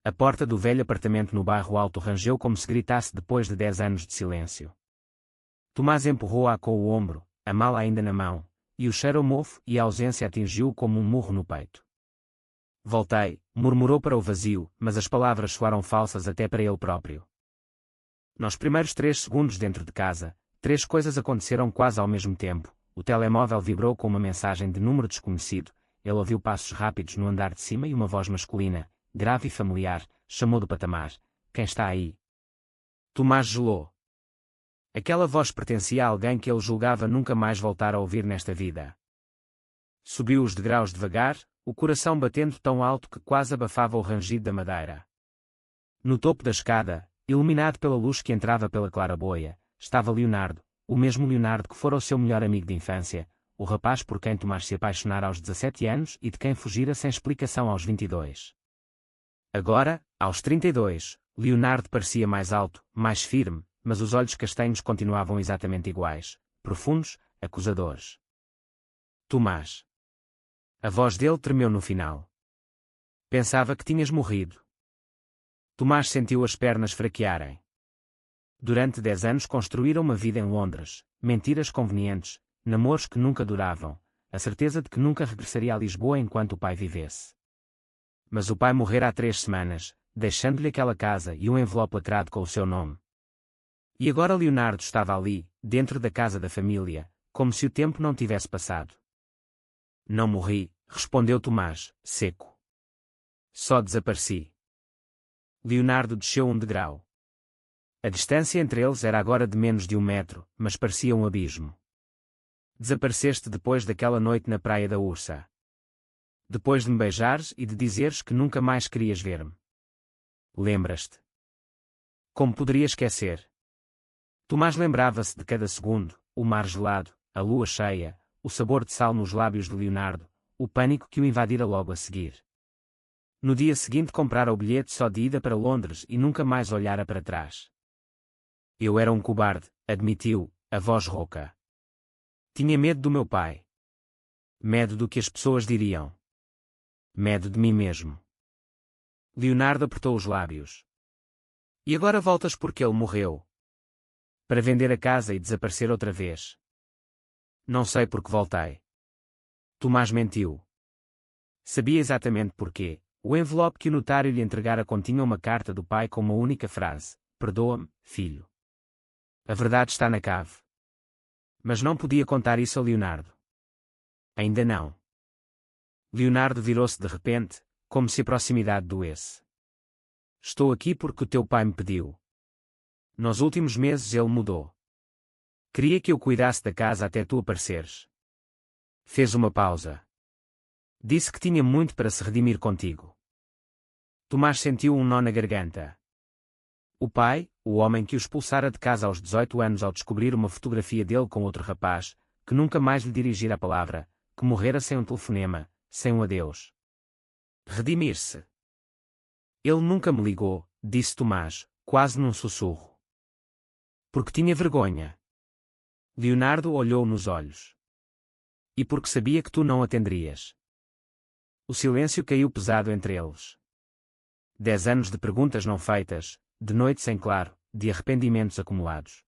A porta do velho apartamento no bairro Alto rangeu como se gritasse depois de 10 anos de silêncio. Tomás empurrou-a com o ombro, a mala ainda na mão, e o cheiro a mofo e a ausência atingiu-o como um murro no peito. Voltei, murmurou para o vazio, mas as palavras soaram falsas até para ele próprio. Nos primeiros 3 segundos dentro de casa, 3 coisas aconteceram quase ao mesmo tempo. O telemóvel vibrou com uma mensagem de número desconhecido. Ele ouviu passos rápidos no andar de cima e uma voz masculina, grave e familiar, chamou do patamar: "Quem está aí?" Tomás gelou. Aquela voz pertencia a alguém que ele julgava nunca mais voltar a ouvir nesta vida. Subiu os degraus devagar, o coração batendo tão alto que quase abafava o rangido da madeira. No topo da escada, iluminado pela luz que entrava pela claraboia, estava Leonardo, o mesmo Leonardo que fora o seu melhor amigo de infância, o rapaz por quem Tomás se apaixonara aos 17 anos e de quem fugira sem explicação aos 22. Agora, aos 32, Leonardo parecia mais alto, mais firme, mas os olhos castanhos continuavam exatamente iguais, profundos, acusadores. Tomás. A voz dele tremeu no final. Pensava que tinhas morrido. Tomás sentiu as pernas fraquearem. Durante 10 anos construíram uma vida em Londres, mentiras convenientes, namoros que nunca duravam, a certeza de que nunca regressaria a Lisboa enquanto o pai vivesse. Mas o pai morrera há 3 semanas, deixando-lhe aquela casa e um envelope lacrado com o seu nome. E agora Leonardo estava ali, dentro da casa da família, como se o tempo não tivesse passado. Não morri, respondeu Tomás, seco. Só desapareci. Leonardo desceu um degrau. A distância entre eles era agora de menos de 1 metro, mas parecia um abismo. Desapareceste depois daquela noite na praia da Ursa. Depois de me beijares e de dizeres que nunca mais querias ver-me. Lembras-te? Como poderia esquecer? Tomás lembrava-se de cada segundo, o mar gelado, a lua cheia, o sabor de sal nos lábios de Leonardo, o pânico que o invadira logo a seguir. No dia seguinte comprara o bilhete só de ida para Londres e nunca mais olhara para trás. Eu era um cobarde, admitiu, a voz rouca. Tinha medo do meu pai. Medo do que as pessoas diriam. Medo de mim mesmo. Leonardo apertou os lábios. E agora voltas porque ele morreu? Para vender a casa e desaparecer outra vez? Não sei porque voltei. Tomás mentiu. Sabia exatamente porquê. O envelope que o notário lhe entregara continha uma carta do pai com uma única frase: "Perdoa-me, filho." A verdade está na cave. Mas não podia contar isso a Leonardo. Ainda não. Leonardo virou-se de repente, como se a proximidade doesse. Estou aqui porque o teu pai me pediu. Nos últimos meses ele mudou. Queria que eu cuidasse da casa até tu apareceres. Fez uma pausa. Disse que tinha muito para se redimir contigo. Tomás sentiu um nó na garganta. O pai, o homem que o expulsara de casa aos 18 anos ao descobrir uma fotografia dele com outro rapaz, que nunca mais lhe dirigira a palavra, que morrera sem um telefonema, sem um adeus. Redimir-se. Ele nunca me ligou, disse Tomás, quase num sussurro. Porque tinha vergonha. Leonardo olhou nos olhos. E porque sabia que tu não atenderias. O silêncio caiu pesado entre eles. 10 anos de perguntas não feitas, de noites em claro, de arrependimentos acumulados.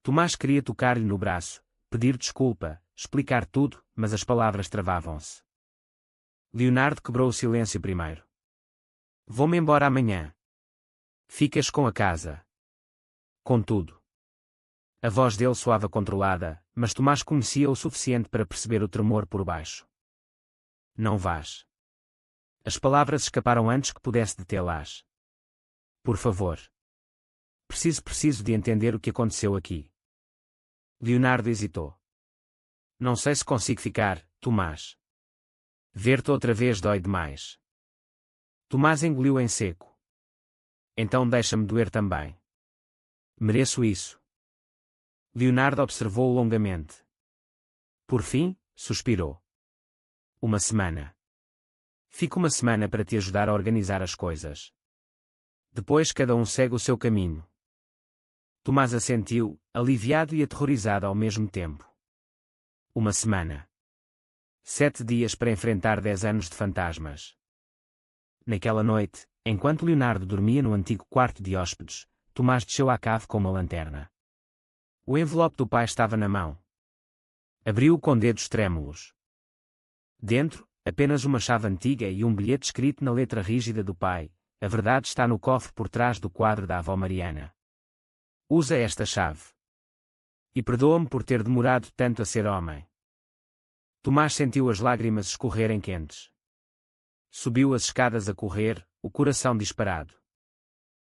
Tomás queria tocar-lhe no braço, pedir desculpa, explicar tudo, mas as palavras travavam-se. Leonardo quebrou o silêncio primeiro. Vou-me embora amanhã. Ficas com a casa. Com tudo. A voz dele soava controlada, mas Tomás conhecia o suficiente para perceber o tremor por baixo. Não vás. As palavras escaparam antes que pudesse detê-las. Por favor. Preciso de entender o que aconteceu aqui. Leonardo hesitou. Não sei se consigo ficar, Tomás. Ver-te outra vez dói demais. Tomás engoliu em seco. Então deixa-me doer também. Mereço isso. Leonardo observou-o longamente. Por fim, suspirou. 1 semana. Fico 1 semana para te ajudar a organizar as coisas. Depois cada um segue o seu caminho. Tomás assentiu, aliviado e aterrorizado ao mesmo tempo. 1 semana. 7 dias para enfrentar 10 anos de fantasmas. Naquela noite, enquanto Leonardo dormia no antigo quarto de hóspedes, Tomás desceu à cave com uma lanterna. O envelope do pai estava na mão. Abriu-o com dedos trêmulos. Dentro, apenas uma chave antiga e um bilhete escrito na letra rígida do pai: a verdade está no cofre por trás do quadro da avó Mariana. Usa esta chave. E perdoa-me por ter demorado tanto a ser homem. Tomás sentiu as lágrimas escorrerem quentes. Subiu as escadas a correr, o coração disparado.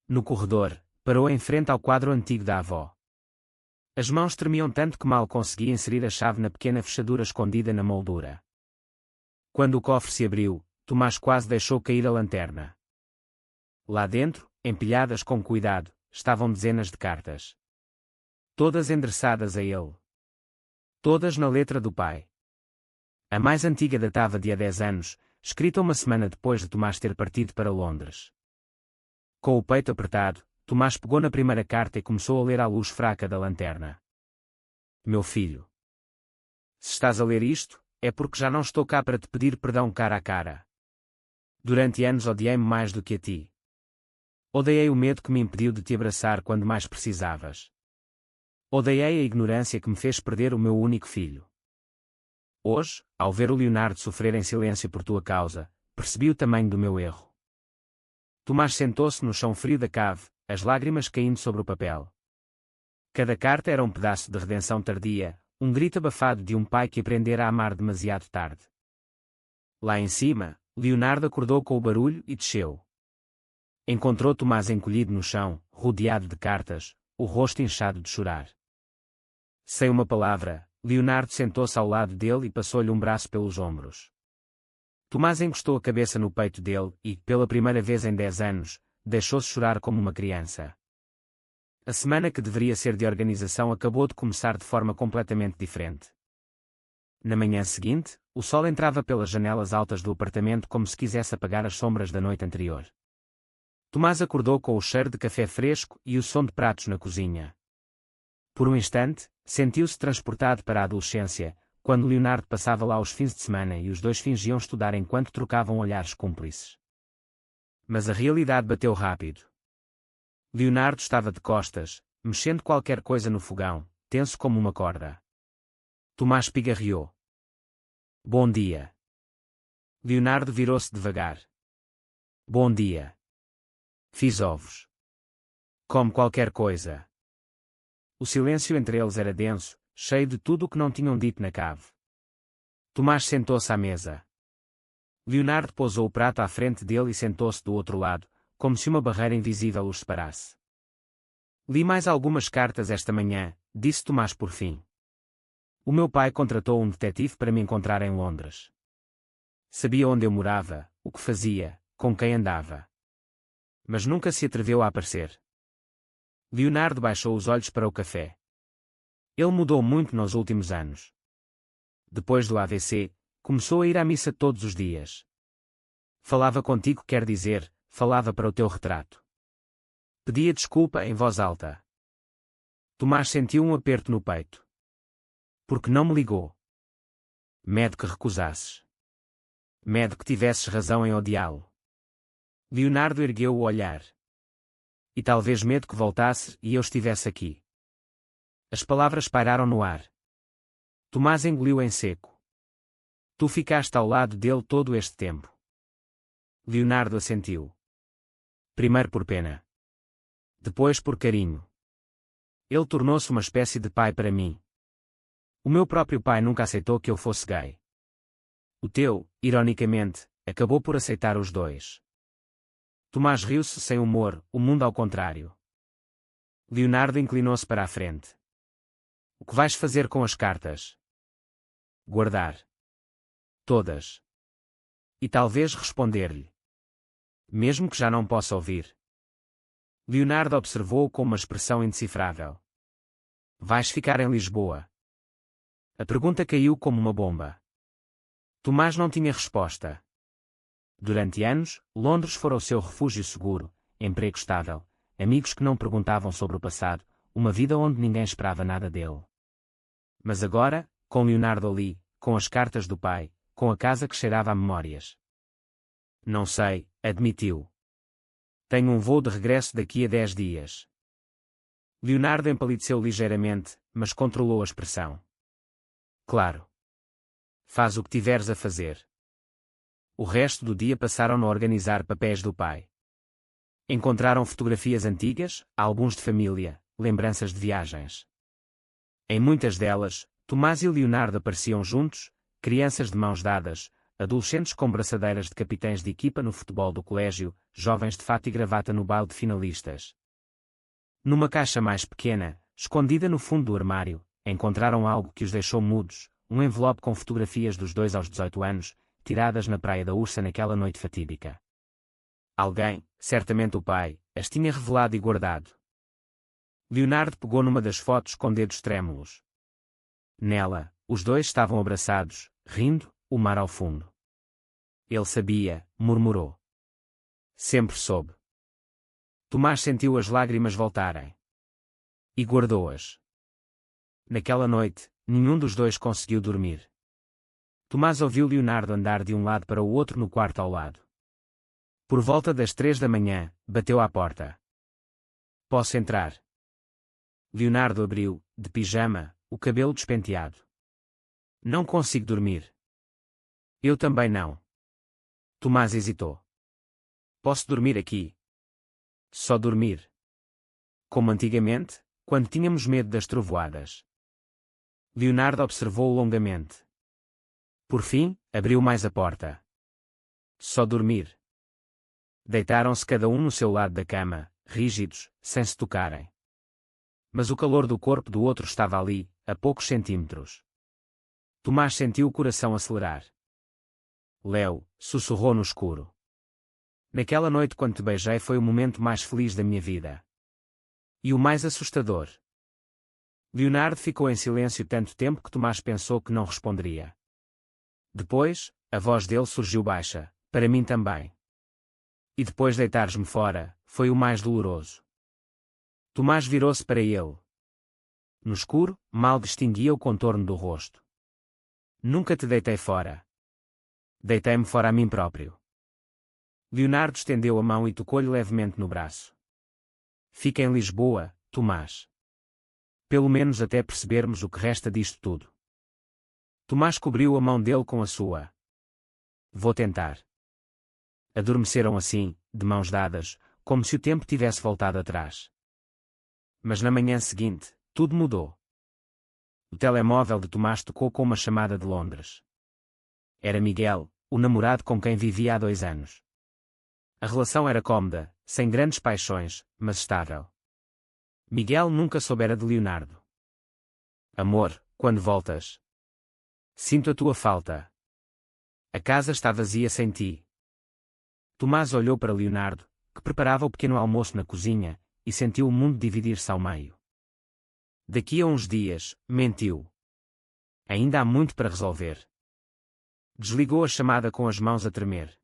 No corredor, parou em frente ao quadro antigo da avó. As mãos tremiam tanto que mal conseguia inserir a chave na pequena fechadura escondida na moldura. Quando o cofre se abriu, Tomás quase deixou cair a lanterna. Lá dentro, empilhadas com cuidado, estavam dezenas de cartas. Todas endereçadas a ele. Todas na letra do pai. A mais antiga datava de há 10 anos, escrita uma semana depois de Tomás ter partido para Londres. Com o peito apertado, Tomás pegou na primeira carta e começou a ler à luz fraca da lanterna. Meu filho. Se estás a ler isto, é porque já não estou cá para te pedir perdão cara a cara. Durante anos odiei-me mais do que a ti. Odiei o medo que me impediu de te abraçar quando mais precisavas. Odiei a ignorância que me fez perder o meu único filho. Hoje, ao ver o Leonardo sofrer em silêncio por tua causa, percebi o tamanho do meu erro. Tomás sentou-se no chão frio da cave, as lágrimas caindo sobre o papel. Cada carta era um pedaço de redenção tardia, um grito abafado de um pai que aprendera a amar demasiado tarde. Lá em cima, Leonardo acordou com o barulho e desceu. Encontrou Tomás encolhido no chão, rodeado de cartas, o rosto inchado de chorar. Sem uma palavra, Leonardo sentou-se ao lado dele e passou-lhe um braço pelos ombros. Tomás encostou a cabeça no peito dele e, pela primeira vez em 10 anos, deixou-se chorar como uma criança. A semana que deveria ser de organização acabou de começar de forma completamente diferente. Na manhã seguinte, o sol entrava pelas janelas altas do apartamento como se quisesse apagar as sombras da noite anterior. Tomás acordou com o cheiro de café fresco e o som de pratos na cozinha. Por um instante, sentiu-se transportado para a adolescência, quando Leonardo passava lá os fins de semana e os dois fingiam estudar enquanto trocavam olhares cúmplices. Mas a realidade bateu rápido. Leonardo estava de costas, mexendo qualquer coisa no fogão, tenso como uma corda. Tomás pigarreou. Bom dia. Leonardo virou-se devagar. Bom dia. Fiz ovos. Come qualquer coisa. O silêncio entre eles era denso, cheio de tudo o que não tinham dito na cave. Tomás sentou-se à mesa. Leonardo pousou o prato à frente dele e sentou-se do outro lado, como se uma barreira invisível os separasse. Li mais algumas cartas esta manhã, disse Tomás por fim. O meu pai contratou um detetive para me encontrar em Londres. Sabia onde eu morava, o que fazia, com quem andava. Mas nunca se atreveu a aparecer. Leonardo baixou os olhos para o café. Ele mudou muito nos últimos anos. Depois do AVC, começou a ir à missa todos os dias. Falava contigo, quer dizer, falava para o teu retrato. Pedia desculpa em voz alta. Tomás sentiu um aperto no peito. Porque não me ligou? Medo que recusasses. Medo que tivesses razão em odiá-lo. Leonardo ergueu o olhar. E talvez medo que voltasse e eu estivesse aqui. As palavras pairaram no ar. Tomás engoliu em seco. Tu ficaste ao lado dele todo este tempo. Leonardo assentiu. Primeiro por pena. Depois por carinho. Ele tornou-se uma espécie de pai para mim. O meu próprio pai nunca aceitou que eu fosse gay. O teu, ironicamente, acabou por aceitar os dois. Tomás riu-se sem humor, o mundo ao contrário. Leonardo inclinou-se para a frente. O que vais fazer com as cartas? Guardar. Todas. E talvez responder-lhe. Mesmo que já não possa ouvir. Leonardo observou-o com uma expressão indecifrável. Vais ficar em Lisboa? A pergunta caiu como uma bomba. Tomás não tinha resposta. Durante anos, Londres fora o seu refúgio seguro, emprego estável, amigos que não perguntavam sobre o passado, uma vida onde ninguém esperava nada dele. Mas agora, com Leonardo ali, com as cartas do pai, com a casa que cheirava a memórias. Não sei, admitiu. Tenho um voo de regresso daqui a 10 dias. Leonardo empalideceu ligeiramente, mas controlou a expressão. Claro. Faz o que tiveres a fazer. O resto do dia passaram a organizar papéis do pai. Encontraram fotografias antigas, álbuns de família, lembranças de viagens. Em muitas delas, Tomás e Leonardo apareciam juntos, crianças de mãos dadas, adolescentes com braçadeiras de capitães de equipa no futebol do colégio, jovens de fato e gravata no baile de finalistas. Numa caixa mais pequena, escondida no fundo do armário, encontraram algo que os deixou mudos, um envelope com fotografias dos dois aos 18 anos, tiradas na praia da Ursa naquela noite fatídica. Alguém, certamente o pai, as tinha revelado e guardado. Leonardo pegou numa das fotos com dedos trêmulos. Nela, os dois estavam abraçados, rindo, o mar ao fundo. Ele sabia, murmurou. Sempre soube. Tomás sentiu as lágrimas voltarem. E guardou-as. Naquela noite, nenhum dos dois conseguiu dormir. Tomás ouviu Leonardo andar de um lado para o outro no quarto ao lado. Por volta das 3 da manhã, bateu à porta. Posso entrar? Leonardo abriu, de pijama, o cabelo despenteado. Não consigo dormir. Eu também não. Tomás hesitou. Posso dormir aqui? Só dormir. Como antigamente, quando tínhamos medo das trovoadas. Leonardo observou-o longamente. Por fim, abriu mais a porta. Só dormir. Deitaram-se cada um no seu lado da cama, rígidos, sem se tocarem. Mas o calor do corpo do outro estava ali, a poucos centímetros. Tomás sentiu o coração acelerar. Léo, sussurrou no escuro. Naquela noite quando te beijei foi o momento mais feliz da minha vida. E o mais assustador. Leonardo ficou em silêncio tanto tempo que Tomás pensou que não responderia. Depois, a voz dele surgiu baixa, para mim também. E depois deitares-me fora, foi o mais doloroso. Tomás virou-se para ele. No escuro, mal distinguia o contorno do rosto. Nunca te deitei fora. Deitei-me fora a mim próprio. Leonardo estendeu a mão e tocou-lhe levemente no braço. Fica em Lisboa, Tomás. Pelo menos até percebermos o que resta disto tudo. Tomás cobriu a mão dele com a sua. Vou tentar. Adormeceram assim, de mãos dadas, como se o tempo tivesse voltado atrás. Mas na manhã seguinte, tudo mudou. O telemóvel de Tomás tocou com uma chamada de Londres. Era Miguel, o namorado com quem vivia há 2 anos. A relação era cómoda, sem grandes paixões, mas estável. Miguel nunca soubera de Leonardo. Amor, quando voltas? Sinto a tua falta. A casa está vazia sem ti. Tomás olhou para Leonardo, que preparava o pequeno almoço na cozinha, e sentiu o mundo dividir-se ao meio. Daqui a uns dias, mentiu. Ainda há muito para resolver. Desligou a chamada com as mãos a tremer.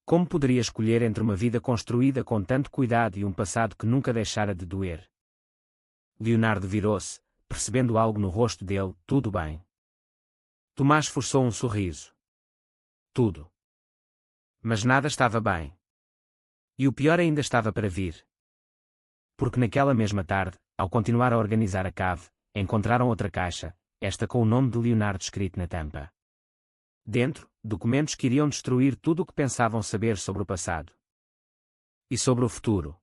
Como poderia escolher entre uma vida construída com tanto cuidado e um passado que nunca deixara de doer? Leonardo virou-se, percebendo algo no rosto dele. Tudo bem. Tomás forçou um sorriso. Tudo. Mas nada estava bem. E o pior ainda estava para vir. Porque naquela mesma tarde, ao continuar a organizar a cave, encontraram outra caixa, esta com o nome de Leonardo escrito na tampa. Dentro, documentos que iriam destruir tudo o que pensavam saber sobre o passado. E sobre o futuro.